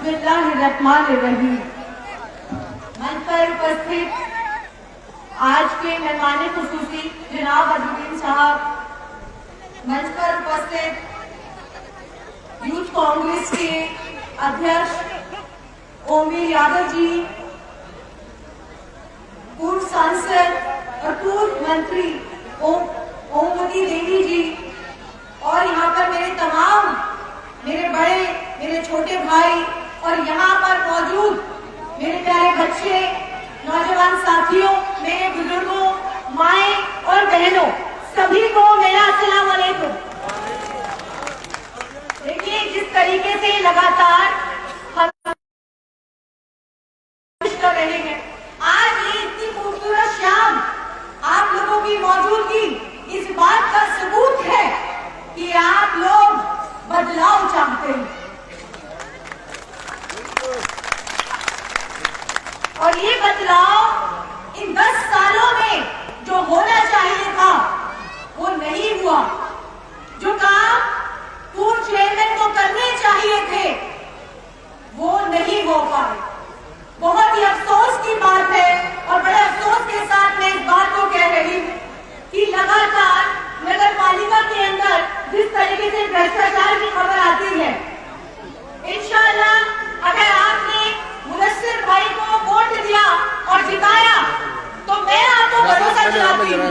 बिस्मिल्लाहिर्रहमानिर्रहीम। मंच पर उपस्थित आज के मेहमान खुसूसी जनाब अदुद्दीन साहब, मंच पर उपस्थित यूथ कांग्रेस के अध्यक्ष ओमी यादव जी, पूर्व सांसद और पूर्व मंत्री ओमवती देवी जी, और यहाँ पर मेरे तमाम मेरे बड़े मेरे छोटे भाई और यहाँ पर मौजूद मेरे प्यारे बच्चे, नौजवान साथियों, मेरे बुजुर्गों, माएं और बहनों, सभी को मेरा अस्सलाम वालेकुम। देखिए, जिस तरीके से लगातार हम कर रहे हैं, आज ये इतनी खूबसूरत शाम आप लोगों की मौजूदगी इस बात का सबूत है कि आप लोग बदलाव चाहते हैं। और ये बदलाव इन 10 सालों में जो होना चाहिए था वो नहीं हुआ। जो काम पूर्व चेयरमैन को करने चाहिए थे वो नहीं हो पाए। बहुत ही अफसोस की बात है और बड़े अफसोस के साथ मैं इस बात को कह रही हूँ कि लगातार नगर पालिका के अंदर जिस तरीके से भ्रष्टाचार की खबर आती है, इंशाअल्लाह अगर आपने मुदस्सिर भाई को वोट दिया और जिताया तो मैं आपको भरोसा दिलाती हूँ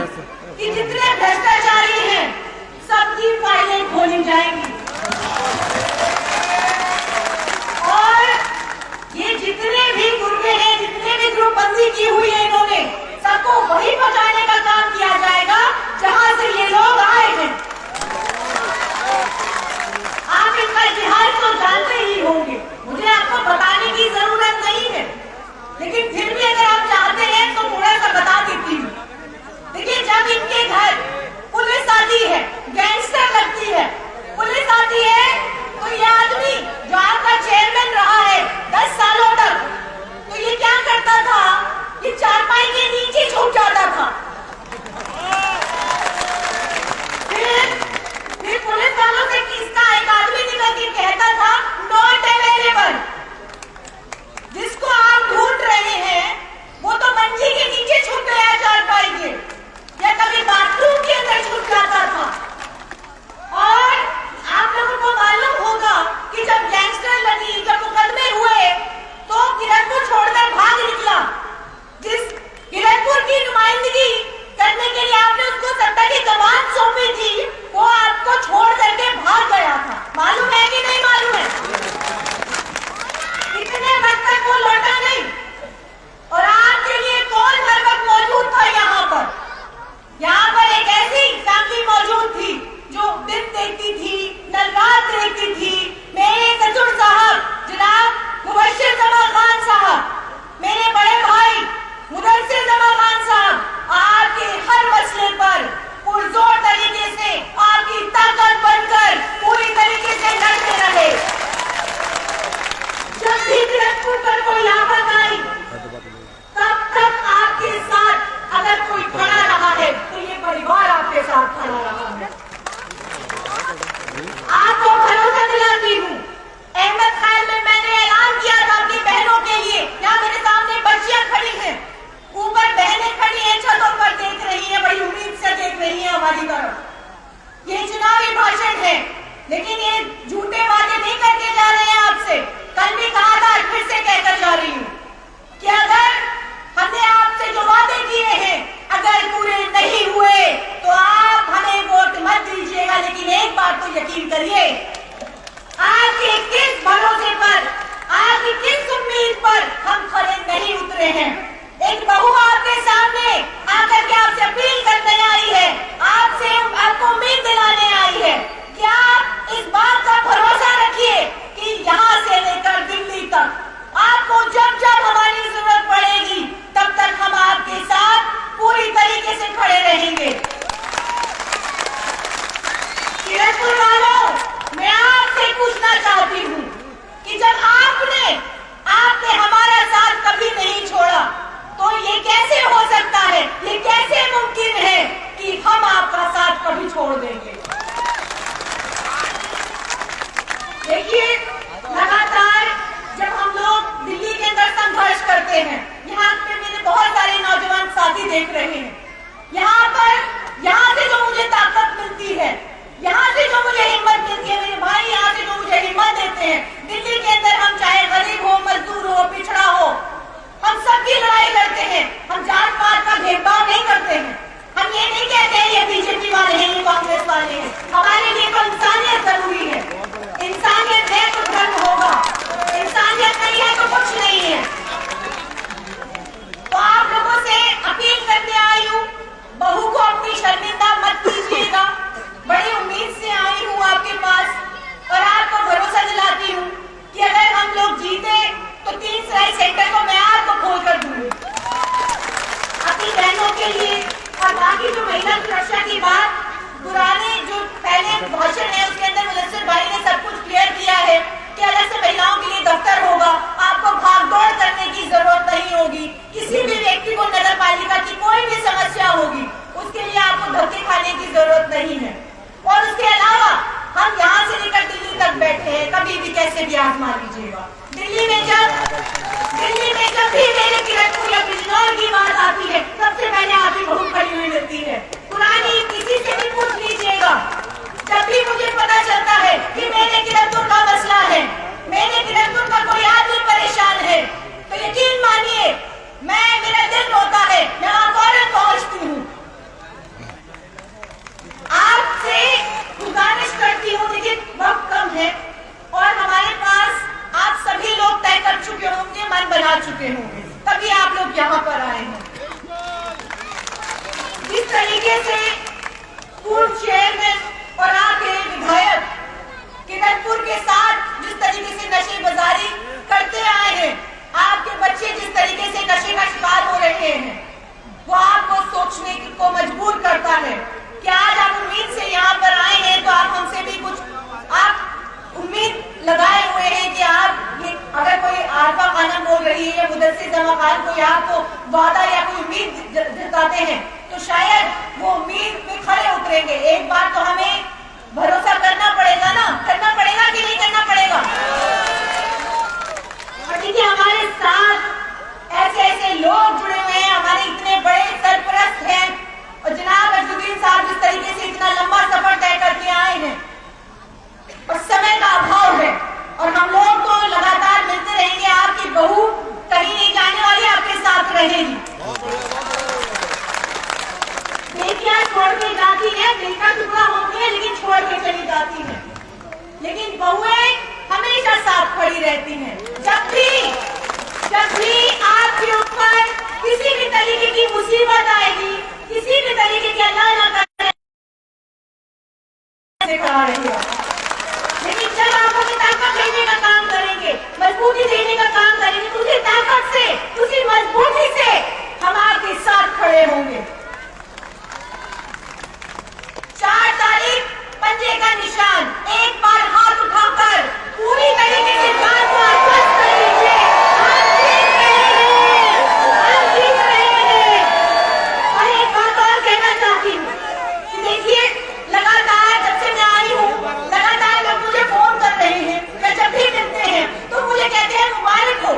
कि जितने भ्रष्टाचारी हैं सबकी फाइलें खोली जाएंगी और ये जितने भी गुर्गे हैं, जितने भी ग्रुपबंदी की हुई है इन्होंने, सबको वही पहुंचाने का काम किया जाएगा जहां से ये लोग आए हैं। आप इनका इतिहास तो जानते ही होंगे, मुझे आपको बताने की जरूरत नहीं है, लेकिन फिर भी अगर आप चाहते हैं तो थोड़ा सा बता देती हूँ। देखिए, जब इनके घर पुलिस आती है, गैंगस्टर लगती है, पुलिस आती है, तो ये आदमी जो आपका चेयरमैन रहा है 10 सालों तक, तो ये क्या करता था? ये चारपाई के नीचे छुप जाता था। फिर पुलिस वालों से किसका एक आदमी निकल के कहता था नॉट अवेलेबल। जिसको आप ढूंढ रहे हैं वो तो मंजी के नीचे छुप गया चारपाई के, या कभी बाथरूम के अंदर छुप जाता था। और आप लोगों को मालूम होगा कि जब गैंगस्टर लगी, जब मुकदमे हुए तो किरतपुर छोड़कर भाग निकला। जिस किरतपुर की नुमाइंदगी करने के लिए आपने उसको सत्ता की कमान सौंपी थी, वो आपको छोड़ करके भाग गया था। मालूम है कि नहीं मालूम है? इतने वक्त तक वो लौटा नहीं। और आपके लिए कौन हर वक्त मौजूद था यहाँ पर? यहाँ पर एक ऐसी फैमिली मौजूद थी जो दिन देखती थी, नल रात देखती थी। मेरे ससुर साहब जनाब मुबश्शिर जमा खान साहब, मेरे बड़े भाई मुदस्सिर जमा खान साहब, आपके हर मसले पर पुरजोर तरीके से आपकी ताकत बनकर पूरी तरीके से लड़ते रहे। जब भी किरतपुर पर कोई आफत आई तब तक आपके साथ अगर कोई खड़ा रहा है तो ये परिवार आपके साथ खड़ा रहा है। आपको भरोसा दिलाती हूँ, अहमद खान में मैंने ऐलान किया था अपनी बहनों के लिए। यहाँ मेरे सामने बच्चियां खड़ी हैं, ऊपर बहनें खड़ी हैं, छतों पर देख रही हैं, बड़ी उम्मीद से देख रही हैं हमारी तरफ। ये चुनावी भाषण है, लेकिन ये झूठे वादे नहीं करके जा रहे हैं आपसे। कल भी कहा था, फिर से कहकर जा रही हूँ कि अगर हमने आपसे जो वादे किए हैं अगर पूरे नहीं हुए तो आप हमें वोट मत दीजिएगा। लेकिन एक बात तो यकीन करिए, आपके किस भरोसे पर, आपकी किस उम्मीद पर हम खड़े नहीं उतरे हैं। एक बहू आपके सामने आकर के आपसे अपील करने आई है, आपको उम्मीद दिलाने आई है कि आप इस बात का भरोसा रखिए कि यहाँ से लेकर दिल्ली तक आपको जब जब हमारी जरूरत पड़ेगी तब तक हम आपके साथ पूरी तरीके से खड़े रहेंगे। किरतपुर वालों, मैं आपसे पूछना चाहती हूँ कि जब आपने हमारा साथ कभी नहीं छोड़ा तो ये कैसे हो सकता है, ये कैसे मुमकिन है कि हम आपका साथ कभी छोड़ देंगे? देखिए, लगातार जब करते हैं। यहाँ पे मेरे बहुत सारे नौजवान साथी देख रहे हैं। यहाँ से जो मुझे ताकत मिलती है, यहाँ से जो मुझे हिम्मत मिलती है, मेरे भाई यहाँ से जो मुझे हिम्मत देते हैं, दिल्ली के अंदर हम चाहे गरीब हो, मजदूर हो, पिछड़ा हो, हम सबकी लड़ाई करते हैं। हम जात पात का भेदभाव नहीं करते हैं। हम ये नहीं कहते हैं ये बीजेपी वाले हैं, ये कांग्रेस वाले हैं। हमारे लिए तो इंसानियत जरूरी है। इंसानियत है तो धर्म होगा, इंसानियत नहीं है तो कुछ नहीं है। तो आप लोगों से अपील करने आई हूँ, बहू को अपनी शर्मिंदा मत कीजिएगा। बड़ी उम्मीद से आई हूँ आपके पास और आपको भरोसा दिलाती हूँ कि अगर हम लोग जीते तो 3 सराय सेक्टर को मैं आपको खोल कर दूंगी अपनी बहनों के लिए। और बाकी जो महिला सुरक्षा की बात, पुराने जो पहले भाषण है उसके अंदर मुदस्सिर भाई ने सब कुछ क्लियर किया है कि अलग से महिलाओं के लिए दफ्तर होगा, आपको भागदौड़ करने की जरूरत नहीं होगी। किसी भी व्यक्ति को नगर पालिका की कोई भी समस्या होगी उसके लिए आपको धक्के खाने की जरूरत नहीं है। और उसके अलावा हम यहाँ से लेकर दिल्ली तक बैठे हैं, कभी भी कैसे भी आजमा लीजिएगा। दिल्ली में जब भी मेरे किरतपुर या बिजनौर की बात आती है, सबसे पहले आपकी बहू खड़ी हुई मिलती है। पुरानी किसी से भी पूछ लीजिएगा, जब भी मुझे पता चलता है कि मेरे किरतपुर का मसला है, मेरे किरतपुर का कोई आदमी परेशान है, तो यकीन मानिए मेरा दिल रोता है, मैं वहां फौरन पहुंचती हूँ। आपसे गुजारिश करती हूँ, लेकिन वक्त कम है और हमारे पास आप सभी लोग तय कर चुके होंगे, मन बना चुके होंगे, तभी आप लोग यहाँ पर आए हैं। जिस तरीके से पूर्व चेयरमैन और आपके विधायक किरतपुर के साथ जिस तरीके से नशे बाजारी करते आए हैं, आपके बच्चे जिस तरीके से नशे का शिकार हो रहे हैं, वो आपको सोचने को मजबूर करता है कि आज आप उम्मीद से यहाँ पर आए हैं तो आप हमसे भी कुछ आप उम्मीद लगाए हुए हैं कि आप ये अगर कोई आरफा खाना बोल रही है या मुदस्सिर जमा खान कोई आपको वादा या कोई उम्मीद जताते हैं तो शायद वो उम्मीद में खड़े उतरेंगे। एक बार तो हमें भरोसा करना पड़ेगा ना, करना पड़ेगा कि नहीं करना पड़ेगा। और देखिए हमारे साथ ऐसे लोग जुड़े हुए हैं, हमारे इतने बड़े सरपरस्त हैं और जनाब अजदुद्दीन साहब जिस तरीके से इतना लंबा सफर तय करके आए हैं और समय का अभाव है और हम लोग तो लगातार मिलते रहेंगे। आपकी बहू कहीं नहीं जाने वाली, आपके साथ रहेगी। बेटियां छोड़ के जाती है, दिल का टुकड़ा होती है लेकिन छोड़ के चली जाती है, लेकिन बहुएं हमेशा साथ खड़ी रहती हैं। जब भी आपके ऊपर किसी भी तरीके की मुसीबत आएगी, किसी भी तरीके की अल्लाह ना करे, लेकिन जब आप हमें ताकत देने का काम करेंगे, मजबूती देने का काम करेंगे, तो उसी ताकत से, उसी मजबूती से हम आपके साथ खड़े होंगे। 4 तारीख पंजे का निशान, एक बार हाथ उठाकर पूरी तरीके से जान को आश्वस्त कर लीजिए, हम जीत रहे हैं। और एक बात और कहना चाहती हूँ कि देखिए लगातार जब से मैं आई हूँ, लगातार लोग मुझे फोन कर रहे हैं, मैं जब भी मिलते हैं तो मुझे कहते हैं मुबारक हो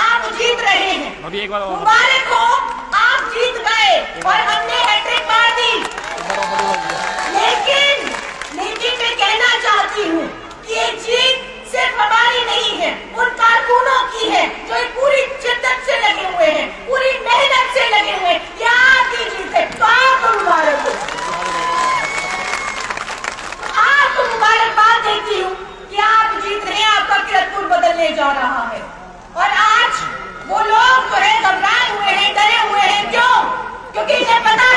आप जीत रहे हैं, मुबारक हो आप जीत गए और हमने हैट्रिक मार दी। लेकिन मैं कहना चाहती हूँ कि ये जीत सिर्फ हमारी नहीं है, उन कारकुनों की है जो पूरी शिद्दत से लगे हुए हैं, पूरी मेहनत से लगे हुए हैं। ये आपकी जीत है, तो आपको मुबारक हो। आपको मुबारकबाद देती हूँ कि आप जीत रहे हैं, आपका किरतपुर बदलने जा रहा है। और आज वो लोग जो है घबराए हुए हैं, डरे हुए हैं, क्यों? क्योंकि इन्हें पता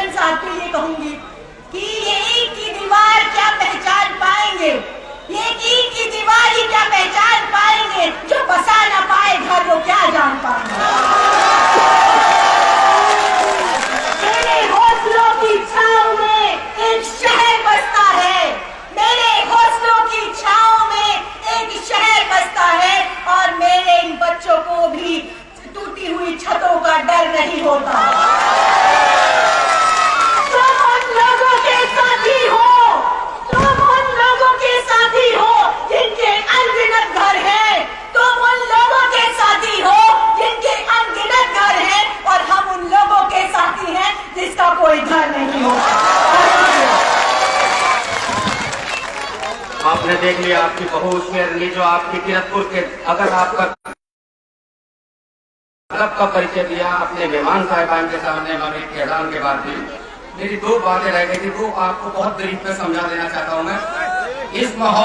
मेनन साहब के लिए कहूंगी कि ये ईंट की दीवार क्या पहचान पाएंगे, ये ईंट की दीवार ही क्या पहचान पाएंगे, जो बसा न पाए घर वो क्या जान पाएंगे। मेरे हौसलों की छांव में एक शहर बसता है, मेरे हौसलों की छांव में एक शहर बसता है, और मेरे इन बच्चों को भी टूटी हुई छतों का डर नहीं होता। तुम उन लोगों के साथी हो, तुम उन लोगों के साथी हो जिनके अनगिनत घर हैं, तुम उन लोगों के साथी हो जिनके अनगिनत घर हैं, और हम उन लोगों के साथी हैं जिसका कोई घर नहीं होता। आपने देख लिया आपकी बहू उसमें जो आपकी किरतपुर के, अगर आपका क्लब का परिचय दिया अपने मेहमान साहिबान के सामने मगरिब के ऐलान के बाद भी, मेरी दो बातें रह गई थी, वो आपको बहुत ब्रीफ में समझा देना चाहता हूँ मैं। इस माहौल